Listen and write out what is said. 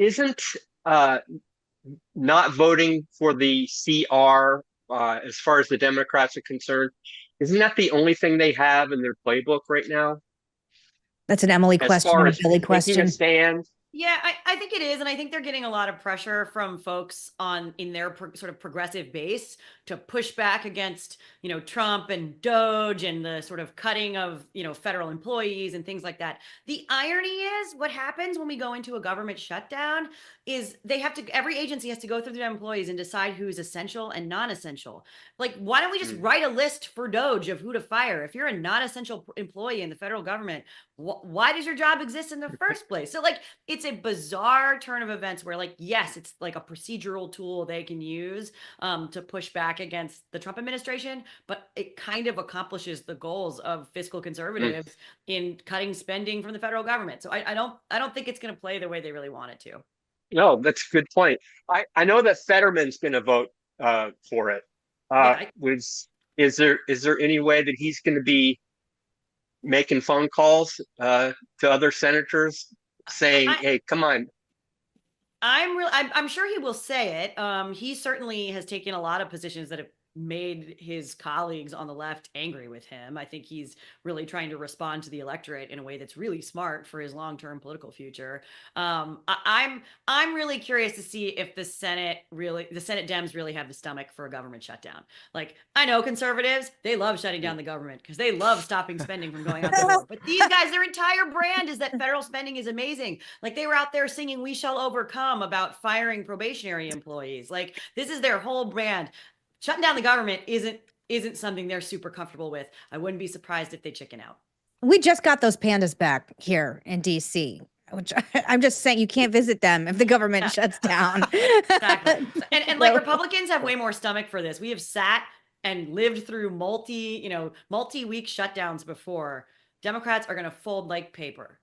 isn't uh, not voting for the CR, as far as the Democrats are concerned, isn't that the only thing they have in their playbook right now, That's an Emily as question, far not a as Billy taking a question. stand? Yeah, I think it is. And I think they're getting a lot of pressure from folks on in their sort of progressive base to push back against, Trump and Doge and the sort of cutting of, federal employees and things like that. The irony is what happens when we go into a government shutdown is every agency has to go through their employees and decide who's essential and non-essential. Like, why don't we just Hmm. write a list for Doge of who to fire? If you're a non-essential employee in the federal government, why does your job exist in the first place? So, like, it's a bizarre turn of events where, like, yes, it's like a procedural tool they can use to push back against the Trump administration, but it kind of accomplishes the goals of fiscal Hmm. conservatives in cutting spending from the federal government. So I don't think it's going to play the way they really want it to. No, that's a good point. I know that Fetterman's going to vote for it. Yeah, Was is there any way that he's going to be making phone calls to other senators saying, I "Hey, come on"? I'm sure he will say it. He certainly has taken a lot of positions that have made his colleagues on the left angry with him. I think he's really trying to respond to the electorate in a way that's really smart for his long-term political future. I'm really curious to see if the Senate Dems really have the stomach for a government shutdown. Like, I know conservatives, they love shutting down the government because they love stopping spending from going out the door. But these guys, their entire brand is that federal spending is amazing. Like, they were out there singing "We Shall Overcome" about firing probationary employees. Like, this is their whole brand. Shutting down the government isn't something they're super comfortable with. I wouldn't be surprised if they chicken out. We just got those pandas back here in DC, which I'm just saying you can't visit them if the government shuts down. Exactly. And like, So Republicans have way more stomach for this. We have sat and lived through multi-week shutdowns before. Democrats are going to fold like paper.